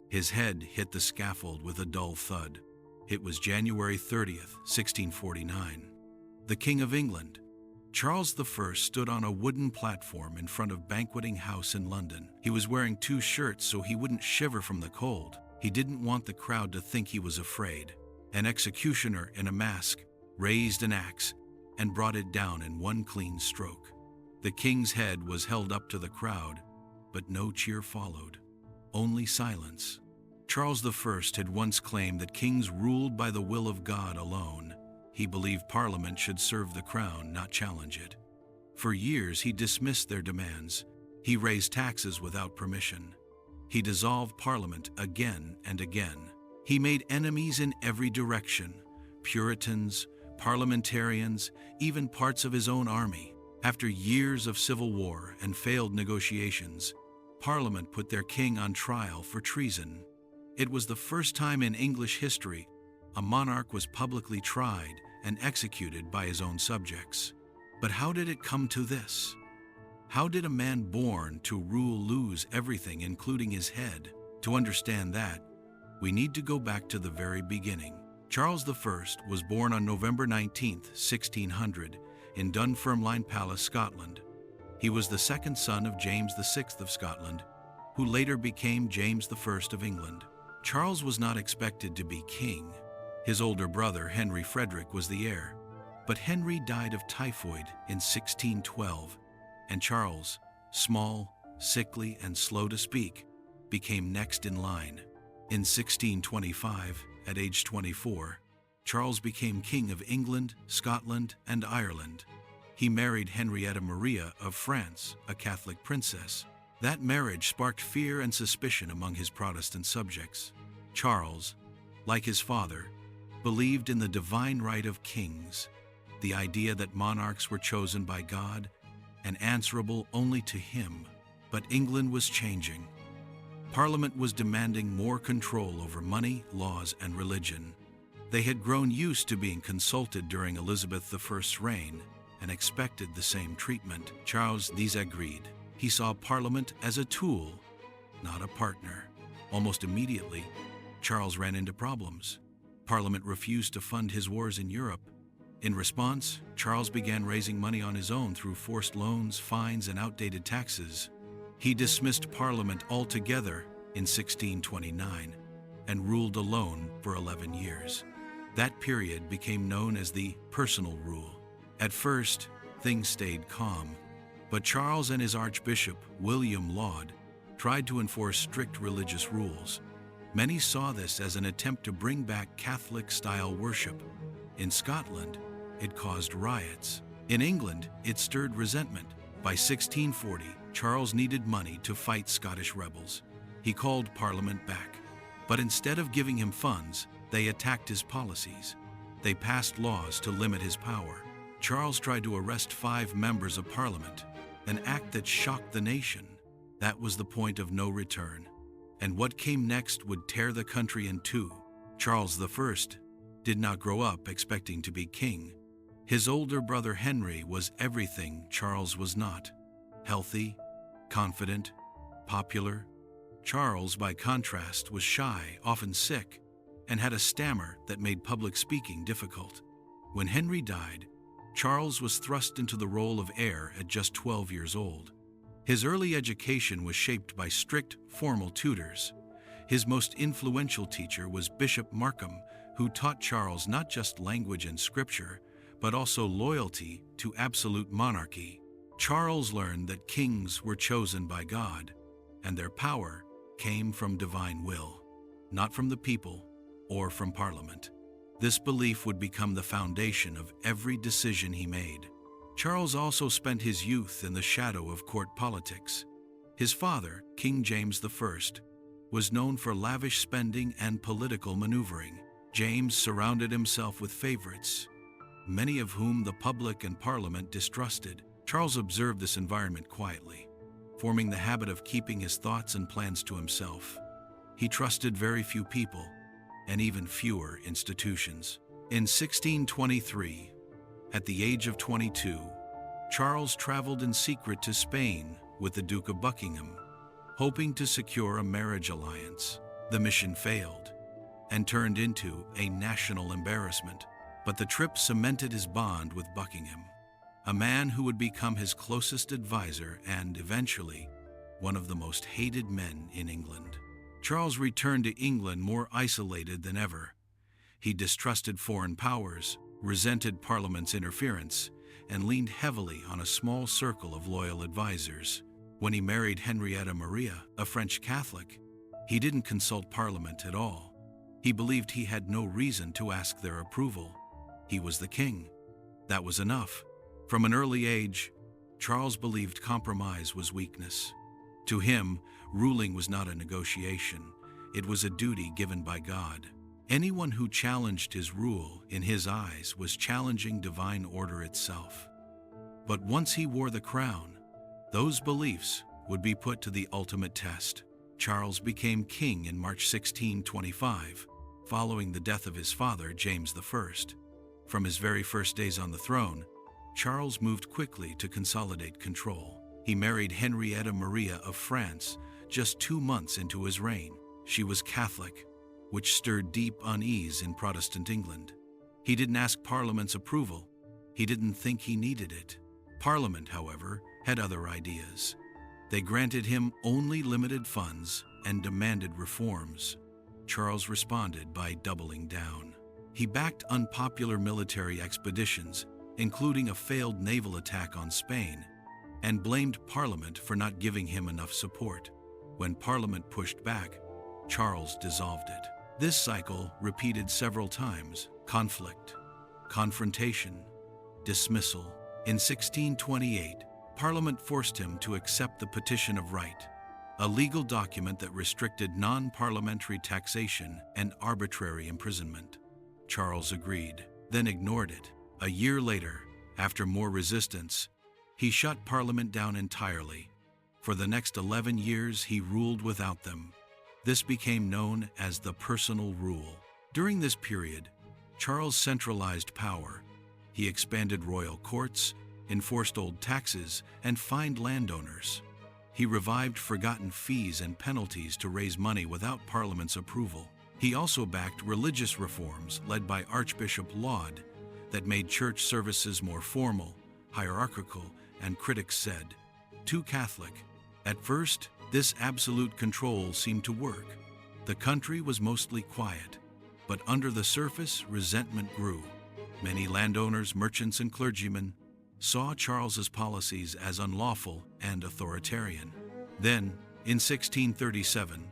His head hit the scaffold with a dull thud. It was January 30th, 1649. The King of England, Charles I, stood on a wooden platform in front of Banqueting House in London. He was wearing 2 shirts so he wouldn't shiver from the cold. He didn't want the crowd to think he was afraid. An executioner in a mask raised an axe and brought it down in one clean stroke. The king's head was held up to the crowd, but no cheer followed. Only silence. Charles I had once claimed that kings ruled by the will of God alone. He believed Parliament should serve the crown, not challenge it. For years, he dismissed their demands. He raised taxes without permission. He dissolved Parliament again and again. He made enemies in every direction: Puritans, parliamentarians, even parts of his own army. After years of civil war and failed negotiations, Parliament put their king on trial for treason. It was the first time in English history a monarch was publicly tried and executed by his own subjects. But how did it come to this? How did a man born to rule lose everything, including his head? To understand that, we need to go back to the very beginning. Charles I was born on November 19, 1600, in Dunfermline Palace, Scotland. He was the second son of James VI of Scotland, who later became James I of England. Charles was not expected to be king. His older brother, Henry Frederick, was the heir. But Henry died of typhoid in 1612, and Charles, small, sickly, and slow to speak, became next in line. In 1625, at age 24, Charles became King of England, Scotland, and Ireland. He married Henrietta Maria of France, a Catholic princess. That marriage sparked fear and suspicion among his Protestant subjects. Charles, like his father, believed in the divine right of kings, the idea that monarchs were chosen by God and answerable only to him. But England was changing. Parliament was demanding more control over money, laws, and religion. They had grown used to being consulted during Elizabeth I's reign and expected the same treatment. Charles disagreed. He saw Parliament as a tool, not a partner. Almost immediately, Charles ran into problems. Parliament refused to fund his wars in Europe. In response, Charles began raising money on his own through forced loans, fines, and outdated taxes. He dismissed Parliament altogether in 1629 and ruled alone for 11 years. That period became known as the Personal Rule. At first, things stayed calm, but Charles and his Archbishop, William Laud, tried to enforce strict religious rules. Many saw this as an attempt to bring back Catholic-style worship. In Scotland, it caused riots. In England, it stirred resentment. By 1640, Charles needed money to fight Scottish rebels. He called Parliament back. But instead of giving him funds, they attacked his policies. They passed laws to limit his power. Charles tried to arrest 5 members of Parliament, an act that shocked the nation. That was the point of no return. And what came next would tear the country in two. Charles I did not grow up expecting to be king. His older brother Henry was everything Charles was not: healthy, confident, popular. Charles, by contrast, was shy, often sick, and had a stammer that made public speaking difficult. When Henry died, Charles was thrust into the role of heir at just 12 years old. His early education was shaped by strict, formal tutors. His most influential teacher was Bishop Markham, who taught Charles not just language and scripture, but also loyalty to absolute monarchy. Charles learned that kings were chosen by God, and their power came from divine will, not from the people or from Parliament. This belief would become the foundation of every decision he made. Charles also spent his youth in the shadow of court politics. His father, King James I, was known for lavish spending and political maneuvering. James surrounded himself with favorites, many of whom the public and Parliament distrusted. Charles observed this environment quietly, forming the habit of keeping his thoughts and plans to himself. He trusted very few people, and even fewer institutions. In 1623, at the age of 22, Charles traveled in secret to Spain with the Duke of Buckingham, hoping to secure a marriage alliance. The mission failed and turned into a national embarrassment, but the trip cemented his bond with Buckingham, a man who would become his closest advisor and, eventually, one of the most hated men in England. Charles returned to England more isolated than ever. He distrusted foreign powers, resented Parliament's interference, and leaned heavily on a small circle of loyal advisors. When he married Henrietta Maria, a French Catholic, he didn't consult Parliament at all. He believed he had no reason to ask their approval. He was the king. That was enough. From an early age, Charles believed compromise was weakness. To him, ruling was not a negotiation. It was a duty given by God. Anyone who challenged his rule, in his eyes, was challenging divine order itself. But once he wore the crown, those beliefs would be put to the ultimate test. Charles became king in March 1625, following the death of his father, James I. From his very first days on the throne, Charles moved quickly to consolidate control. He married Henrietta Maria of France just 2 months into his reign. She was Catholic, which stirred deep unease in Protestant England. He didn't ask Parliament's approval. He didn't think he needed it. Parliament, however, had other ideas. They granted him only limited funds and demanded reforms. Charles responded by doubling down. He backed unpopular military expeditions, including a failed naval attack on Spain, and blamed Parliament for not giving him enough support. When Parliament pushed back, Charles dissolved it. This cycle repeated several times: conflict, confrontation, dismissal. In 1628, Parliament forced him to accept the Petition of Right, a legal document that restricted non-parliamentary taxation and arbitrary imprisonment. Charles agreed, then ignored it. A year later, after more resistance, he shut Parliament down entirely. For the next 11 years, he ruled without them. This became known as the personal rule. During this period, Charles centralized power. He expanded royal courts, enforced old taxes, and fined landowners. He revived forgotten fees and penalties to raise money without Parliament's approval. He also backed religious reforms led by Archbishop Laud that made church services more formal, hierarchical, and critics said, too Catholic. At first, this absolute control seemed to work. The country was mostly quiet, but under the surface, resentment grew. Many landowners, merchants, and clergymen saw Charles's policies as unlawful and authoritarian. Then, in 1637,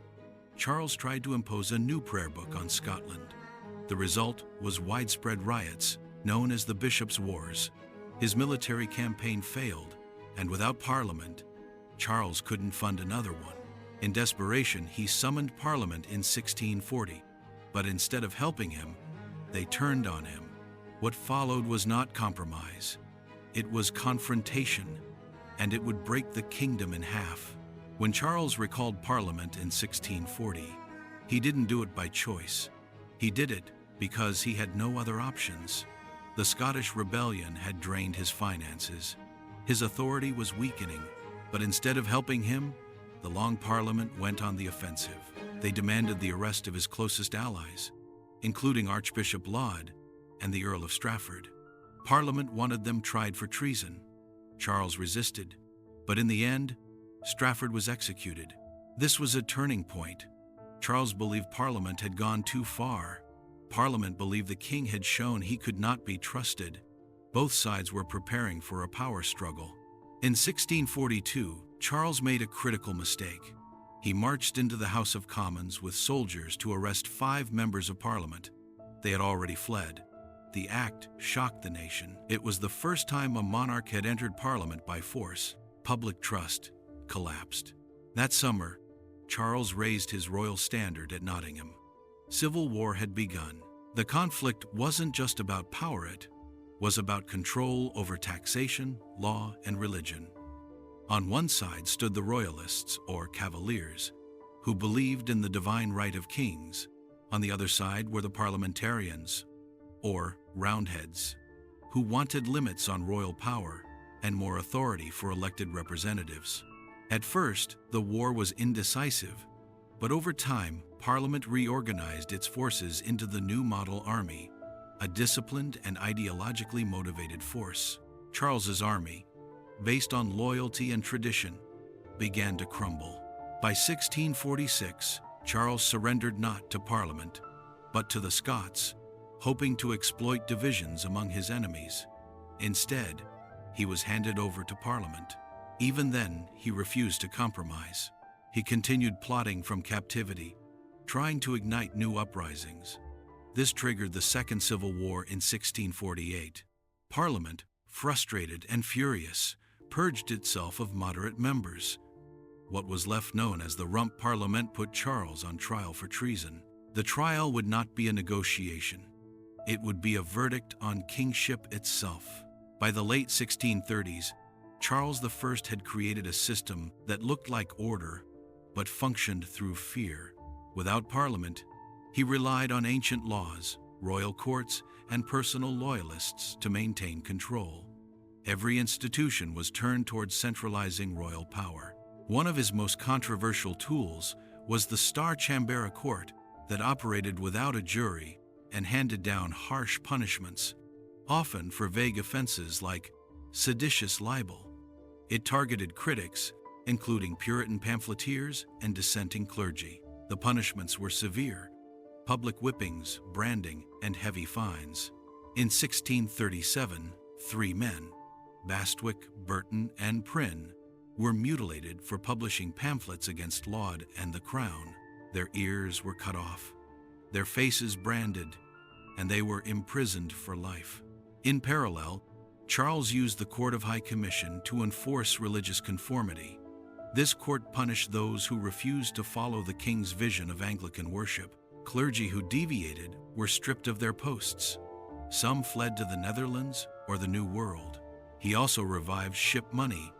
Charles tried to impose a new prayer book on Scotland. The result was widespread riots, known as the Bishops' Wars. His military campaign failed, and without Parliament, Charles couldn't fund another one. In desperation, he summoned Parliament in 1640, but instead of helping him, they turned on him. What followed was not compromise. It was confrontation, and it would break the kingdom in half. When Charles recalled Parliament in 1640, he didn't do it by choice. He did it because he had no other options. The Scottish rebellion had drained his finances. His authority was weakening, but instead of helping him, the Long Parliament went on the offensive. They demanded the arrest of his closest allies, including Archbishop Laud and the Earl of Strafford. Parliament wanted them tried for treason. Charles resisted, but in the end, Strafford was executed. This was a turning point. Charles believed Parliament had gone too far. Parliament believed the king had shown he could not be trusted. Both sides were preparing for a power struggle. In 1642, Charles made a critical mistake. He marched into the House of Commons with soldiers to arrest 5 members of Parliament. They had already fled. The act shocked the nation. It was the first time a monarch had entered Parliament by force. Public trust collapsed. That summer, Charles raised his royal standard at Nottingham. Civil war had begun. The conflict wasn't just about power, it was about control over taxation, law, and religion. On one side stood the royalists, or cavaliers, who believed in the divine right of kings. On the other side were the parliamentarians, or roundheads, who wanted limits on royal power and more authority for elected representatives. At first, the war was indecisive, but over time, Parliament reorganized its forces into the new model army, a disciplined and ideologically motivated force. Charles's army, based on loyalty and tradition, began to crumble. By 1646, Charles surrendered not to Parliament, but to the Scots, hoping to exploit divisions among his enemies. Instead, he was handed over to Parliament. Even then, he refused to compromise. He continued plotting from captivity, trying to ignite new uprisings. This triggered the Second Civil War in 1648. Parliament, frustrated and furious, purged itself of moderate members. What was left known as the Rump Parliament put Charles on trial for treason. The trial would not be a negotiation. It would be a verdict on kingship itself. By the late 1630s, Charles I had created a system that looked like order, but functioned through fear. Without Parliament, he relied on ancient laws, royal courts, and personal loyalists to maintain control. Every institution was turned towards centralizing royal power. One of his most controversial tools was the Star Chambera Court that operated without a jury and handed down harsh punishments, often for vague offenses like seditious libel. It targeted critics, including Puritan pamphleteers and dissenting clergy. The punishments were severe: public whippings, branding, and heavy fines. In 1637, 3 men, Bastwick, Burton, and Prynne, were mutilated for publishing pamphlets against Laud and the Crown. Their ears were cut off, their faces branded, and they were imprisoned for life. In parallel, Charles used the Court of High Commission to enforce religious conformity. This court punished those who refused to follow the king's vision of Anglican worship. Clergy who deviated were stripped of their posts. Some fled to the Netherlands or the New World. He also revived ship money,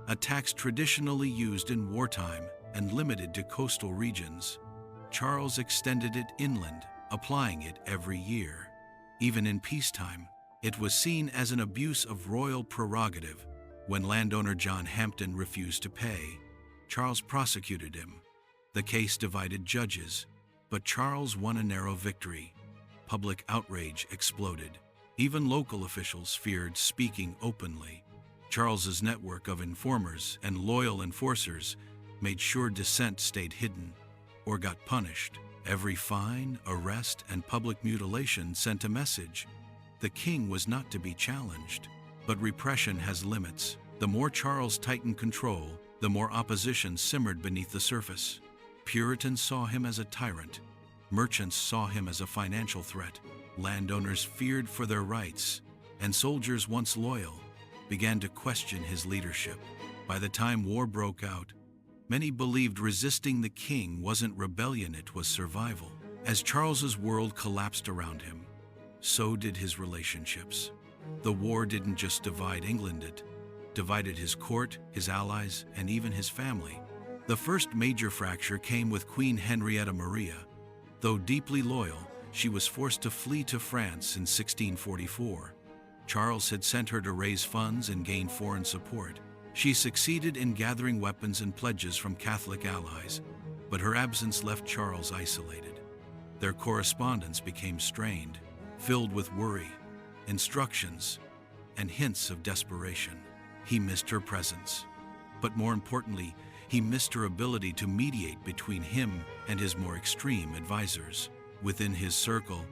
a tax traditionally used in wartime and limited to coastal regions. Charles extended it inland, applying it every year. Even in peacetime, it was seen as an abuse of royal prerogative. When landowner John Hampden refused to pay, Charles prosecuted him. The case divided judges, but Charles won a narrow victory. Public outrage exploded. Even local officials feared speaking openly. Charles's network of informers and loyal enforcers made sure dissent stayed hidden or got punished. Every fine, arrest, and public mutilation sent a message: the king was not to be challenged. But repression has limits. The more Charles tightened control, the more opposition simmered beneath the surface. Puritans saw him as a tyrant. Merchants saw him as a financial threat. Landowners feared for their rights, and soldiers once loyal began to question his leadership. By the time war broke out, many believed resisting the king wasn't rebellion, it was survival. As Charles's world collapsed around him, so did his relationships. The war didn't just divide England, it divided his court, his allies, and even his family. The first major fracture came with Queen Henrietta Maria. Though deeply loyal, she was forced to flee to France in 1644. Charles had sent her to raise funds and gain foreign support. She succeeded in gathering weapons and pledges from Catholic allies, but her absence left Charles isolated. Their correspondence became strained, filled with worry, instructions, and hints of desperation. He missed her presence, but more importantly, he missed her ability to mediate between him and his more extreme advisors. Within his circle,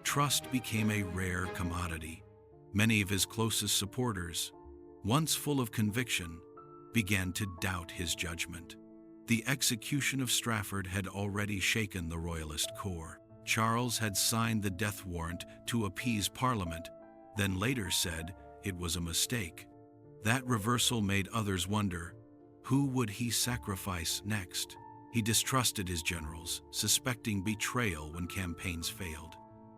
trust became a rare commodity. Many of his closest supporters, once full of conviction, began to doubt his judgment. The execution of Strafford had already shaken the royalist core. Charles had signed the death warrant to appease Parliament, then later said it was a mistake. That reversal made others wonder, who would he sacrifice next? He distrusted his generals, suspecting betrayal when campaigns failed.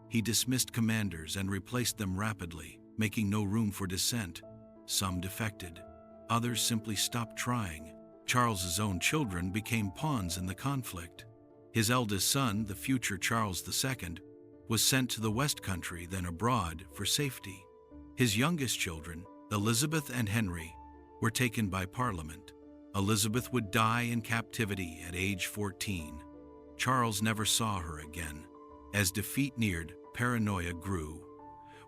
He dismissed commanders and replaced them rapidly, making no room for dissent. Some defected. Others simply stopped trying. Charles's own children became pawns in the conflict. His eldest son, the future Charles II, was sent to the West Country, then abroad, for safety. His youngest children, Elizabeth and Henry, were taken by Parliament. Elizabeth would die in captivity at age 14. Charles never saw her again. As defeat neared, paranoia grew.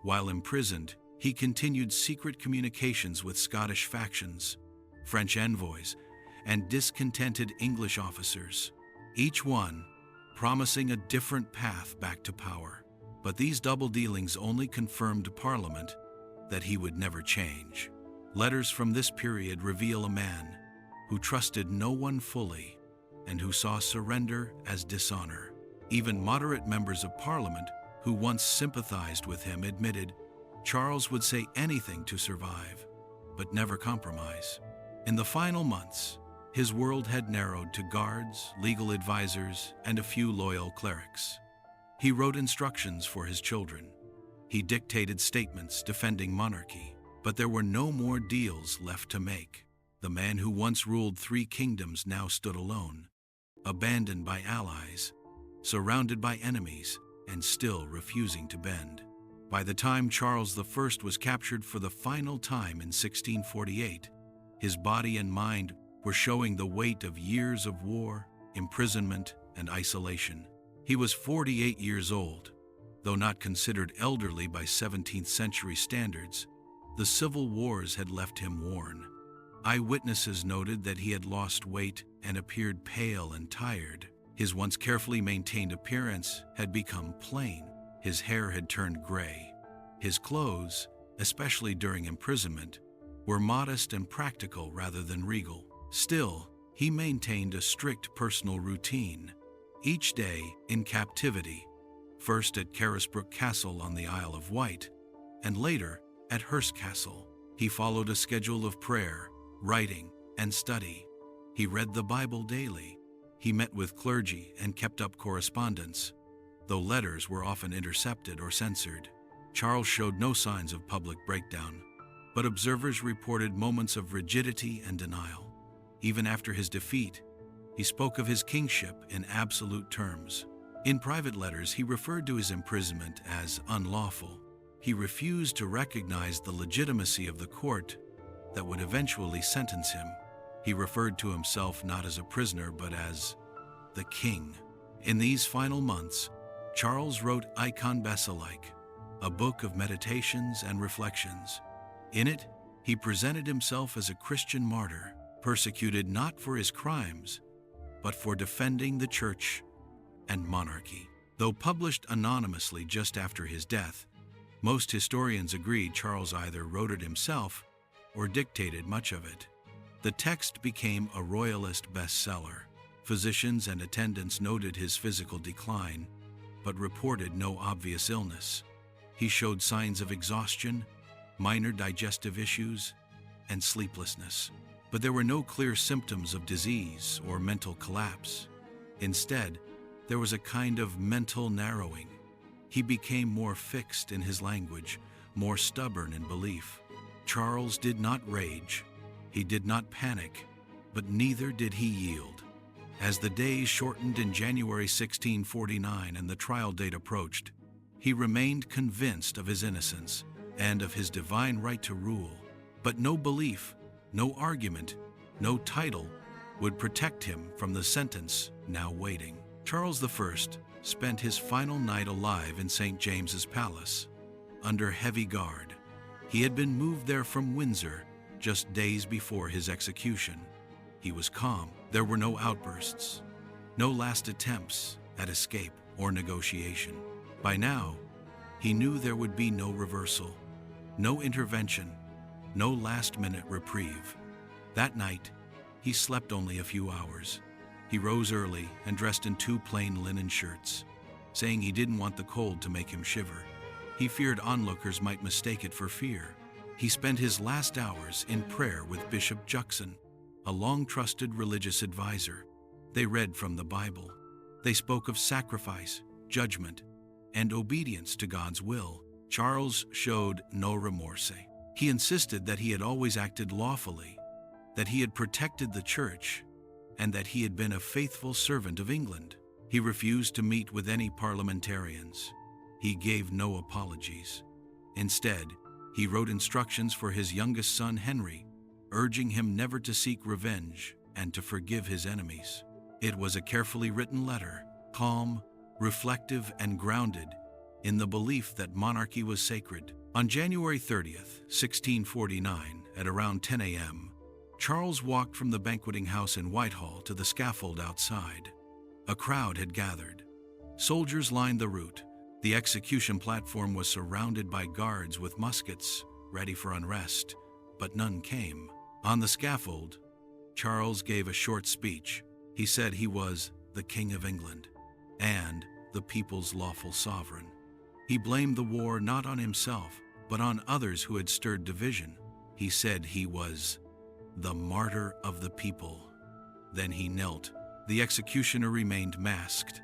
While imprisoned, he continued secret communications with Scottish factions, French envoys, and discontented English officers, each one promising a different path back to power. But these double dealings only confirmed to Parliament that he would never change. Letters from this period reveal a man who trusted no one fully and who saw surrender as dishonor. Even moderate members of Parliament who once sympathized with him admitted Charles would say anything to survive, but never compromise. In the final months, his world had narrowed to guards, legal advisors, and a few loyal clerics. He wrote instructions for his children. He dictated statements defending monarchy, but there were no more deals left to make. The man who once ruled 3 kingdoms now stood alone, abandoned by allies, surrounded by enemies, and still refusing to bend. By the time Charles I was captured for the final time in 1648, his body and mind were showing the weight of years of war, imprisonment, and isolation. He was 48 years old. Though not considered elderly by 17th century standards, the civil wars had left him worn. Eyewitnesses noted that he had lost weight and appeared pale and tired. His once carefully maintained appearance had become plain. His hair had turned gray. His clothes, especially during imprisonment, were modest and practical rather than regal. Still, he maintained a strict personal routine. Each day, in captivity, first at Carisbrooke Castle on the Isle of Wight, and later at Hurst Castle, he followed a schedule of prayer, writing, and study. He read the Bible daily. He met with clergy and kept up correspondence, though letters were often intercepted or censored. Charles showed no signs of public breakdown, but observers reported moments of rigidity and denial. Even after his defeat, he spoke of his kingship in absolute terms. In private letters, he referred to his imprisonment as unlawful. He refused to recognize the legitimacy of the court that would eventually sentence him. He referred to himself not as a prisoner, but as the king. In these final months, Charles wrote Icon Basilike, a book of meditations and reflections. In it, he presented himself as a Christian martyr, persecuted not for his crimes, but for defending the church and monarchy. Though published anonymously just after his death, most historians agreed Charles either wrote it himself or dictated much of it. The text became a royalist bestseller. Physicians and attendants noted his physical decline, but reported no obvious illness. He showed signs of exhaustion, minor digestive issues, and sleeplessness. But there were no clear symptoms of disease or mental collapse. Instead, there was a kind of mental narrowing. He became more fixed in his language, more stubborn in belief. Charles did not rage. He did not panic, but neither did he yield. As the days shortened in January 1649 and the trial date approached, he remained convinced of his innocence and of his divine right to rule. But no belief, no argument, no title would protect him from the sentence now waiting. Charles I spent his final night alive in St. James's Palace, under heavy guard. He had been moved there from Windsor just days before his execution. He was calm. There were no outbursts, no last attempts at escape or negotiation. By now, he knew there would be no reversal, no intervention, no last-minute reprieve. That night, he slept only a few hours. He rose early and dressed in 2 plain linen shirts, saying he didn't want the cold to make him shiver. He feared onlookers might mistake it for fear. He spent his last hours in prayer with Bishop Juxon, a long-trusted religious advisor. They read from the Bible. They spoke of sacrifice, judgment, and obedience to God's will. Charles showed no remorse. He insisted that he had always acted lawfully, that he had protected the church, and that he had been a faithful servant of England. He refused to meet with any parliamentarians. He gave no apologies. Instead, he wrote instructions for his youngest son Henry, urging him never to seek revenge and to forgive his enemies. It was a carefully written letter, calm, reflective, and grounded in the belief that monarchy was sacred. On January 30th, 1649, at around 10 a.m., Charles walked from the banqueting house in Whitehall to the scaffold outside. A crowd had gathered. Soldiers lined the route. The execution platform was surrounded by guards with muskets, ready for unrest, but none came. On the scaffold, Charles gave a short speech. He said he was the King of England and the people's lawful sovereign. He blamed the war not on himself, but on others who had stirred division. He said he was the martyr of the people. Then he knelt. The executioner remained masked.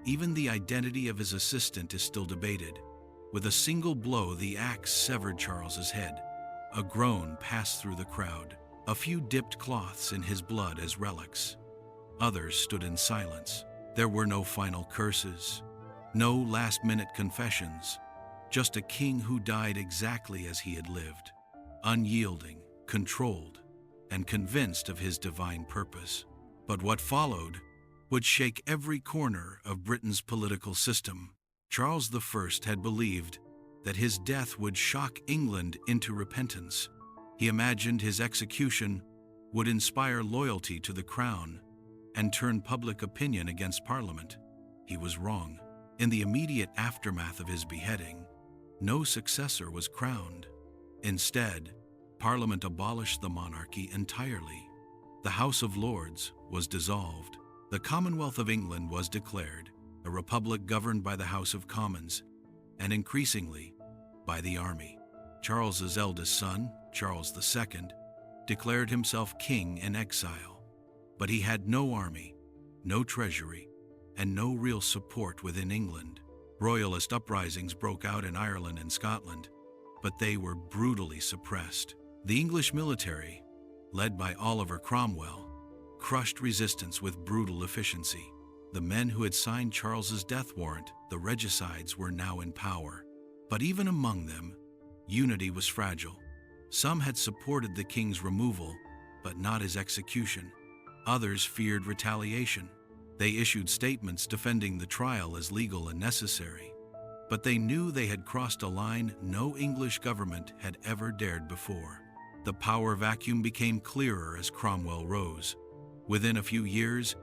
Even the identity of his assistant is still debated. With a single blow, the axe severed Charles's head. A groan passed through the crowd. A few dipped cloths in his blood as relics. Others stood in silence. There were no final curses, no last-minute confessions, just a king who died exactly as he had lived, unyielding, controlled, and convinced of his divine purpose. But what followed would shake every corner of Britain's political system. Charles I had believed that his death would shock England into repentance. He imagined his execution would inspire loyalty to the crown and turn public opinion against Parliament. He was wrong. In the immediate aftermath of his beheading, no successor was crowned. Instead, Parliament abolished the monarchy entirely. The House of Lords was dissolved. The Commonwealth of England was declared, a republic governed by the House of Commons, and increasingly by the army. Charles's eldest son, Charles II, declared himself king in exile, but he had no army, no treasury, and no real support within England. Royalist uprisings broke out in Ireland and Scotland, but they were brutally suppressed. The English military, led by Oliver Cromwell, crushed resistance with brutal efficiency. The men who had signed Charles's death warrant, the regicides, were now in power. But even among them, unity was fragile. Some had supported the king's removal, but not his execution. Others feared retaliation. They issued statements defending the trial as legal and necessary. But they knew they had crossed a line no English government had ever dared before. The power vacuum became clearer as Cromwell rose. Within a few years,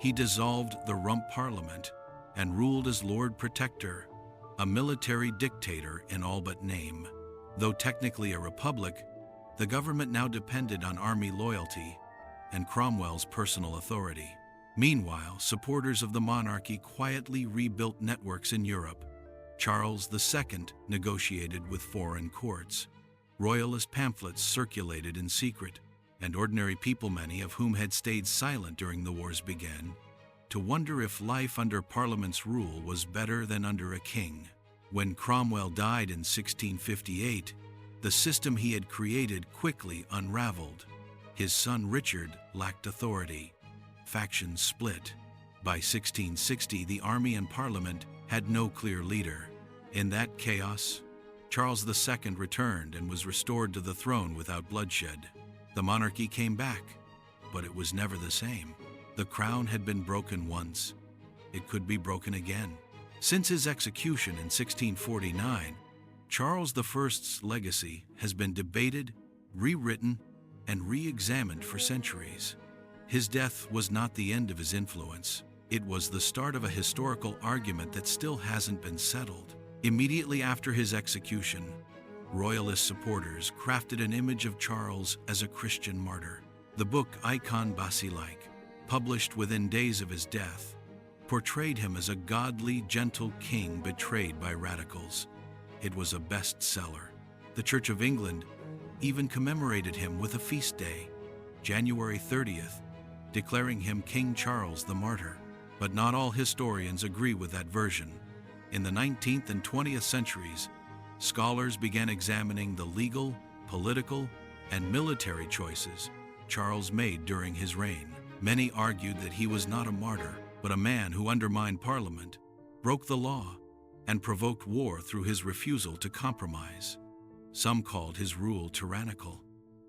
he dissolved the Rump Parliament and ruled as Lord Protector, a military dictator in all but name. Though technically a republic, the government now depended on army loyalty and Cromwell's personal authority. Meanwhile, supporters of the monarchy quietly rebuilt networks in Europe. Charles II negotiated with foreign courts. Royalist pamphlets circulated in secret, and ordinary people, many of whom had stayed silent during the wars, began to wonder if life under Parliament's rule was better than under a king. When Cromwell died in 1658, the system he had created quickly unraveled. His son Richard lacked authority. Factions split. By 1660, the army and Parliament had no clear leader. In that chaos, Charles II returned and was restored to the throne without bloodshed. The monarchy came back, but it was never the same. The crown had been broken once. It could be broken again. Since his execution in 1649, Charles I's legacy has been debated, rewritten, and re-examined for centuries. His death was not the end of his influence. It was the start of a historical argument that still hasn't been settled. Immediately after his execution, Royalist supporters crafted an image of Charles as a Christian martyr. The book Icon Basilique, published within days of his death, portrayed him as a godly, gentle king betrayed by radicals. It was a bestseller. The Church of England even commemorated him with a feast day, January 30th, declaring him King Charles the Martyr. But not all historians agree with that version. In the 19th and 20th centuries, scholars began examining the legal, political, and military choices Charles made during his reign. Many argued that he was not a martyr, but a man who undermined Parliament, broke the law, and provoked war through his refusal to compromise. Some called his rule tyrannical.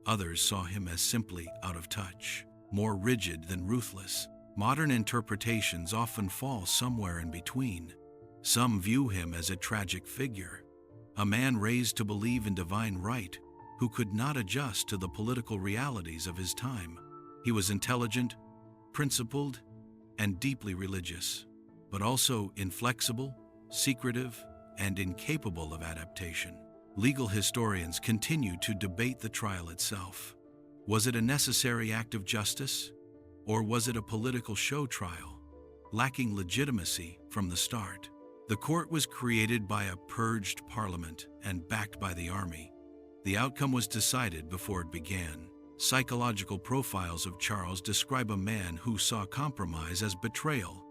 Others saw him as simply out of touch, more rigid than ruthless. Modern interpretations often fall somewhere in between. Some view him as a tragic figure, a man raised to believe in divine right, who could not adjust to the political realities of his time. He was intelligent, principled, and deeply religious, but also inflexible, secretive, and incapable of adaptation. Legal historians continue to debate the trial itself. Was it a necessary act of justice, or was it a political show trial, lacking legitimacy from the start? The court was created by a purged parliament and backed by the army. The outcome was decided before it began. Psychological profiles of Charles describe a man who saw compromise as betrayal.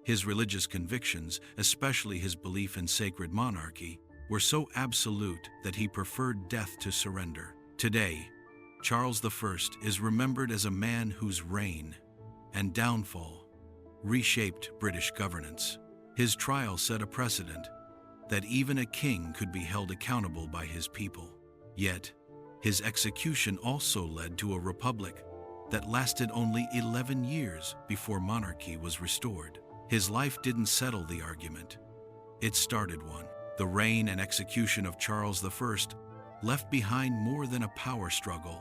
His religious convictions, especially his belief in sacred monarchy, were so absolute that he preferred death to surrender. Today, Charles I is remembered as a man whose reign and downfall reshaped British governance. His trial set a precedent that even a king could be held accountable by his people. Yet, his execution also led to a republic that lasted only 11 years before monarchy was restored. His life didn't settle the argument. It started one. The reign and execution of Charles I left behind more than a power struggle.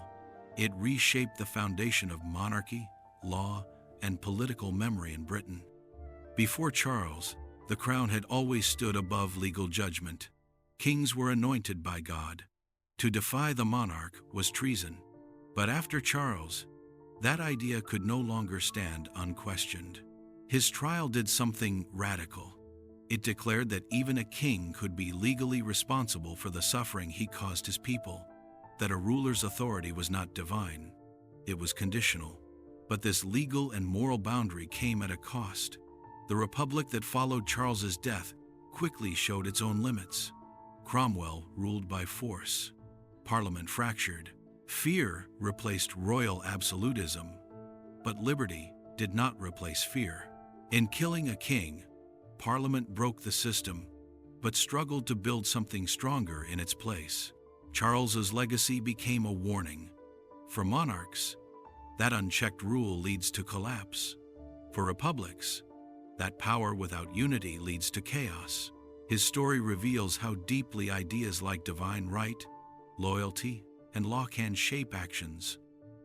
It reshaped the foundation of monarchy, law, and political memory in Britain. Before Charles, the crown had always stood above legal judgment. Kings were anointed by God. To defy the monarch was treason. But after Charles, that idea could no longer stand unquestioned. His trial did something radical. It declared that even a king could be legally responsible for the suffering he caused his people, that a ruler's authority was not divine, it was conditional. But this legal and moral boundary came at a cost. The republic that followed Charles's death quickly showed its own limits. Cromwell ruled by force. Parliament fractured. Fear replaced royal absolutism. But liberty did not replace fear. In killing a king, Parliament broke the system, but struggled to build something stronger in its place. Charles's legacy became a warning. For monarchs, that unchecked rule leads to collapse. For republics, that power without unity leads to chaos. His story reveals how deeply ideas like divine right, loyalty, and law can shape actions,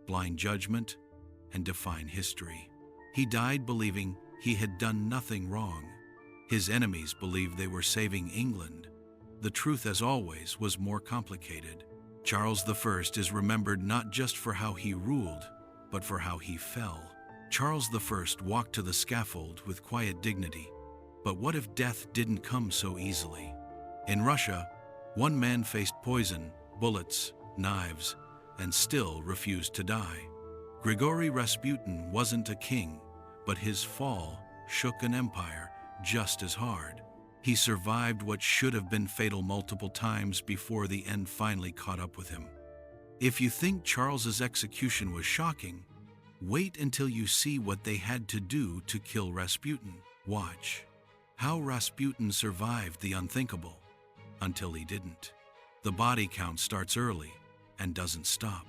blind judgment, and define history. He died believing he had done nothing wrong. His enemies believed they were saving England. The truth, as always, was more complicated. Charles I is remembered not just for how he ruled, but for how he fell. Charles I walked to the scaffold with quiet dignity. But what if death didn't come so easily? In Russia, one man faced poison, bullets, knives, and still refused to die. Grigory Rasputin wasn't a king, but his fall shook an empire just as hard. He survived what should have been fatal multiple times before the end finally caught up with him. If you think Charles's execution was shocking, wait until you see what they had to do to kill Rasputin. Watch how Rasputin survived the unthinkable until he didn't. The body count starts early and doesn't stop.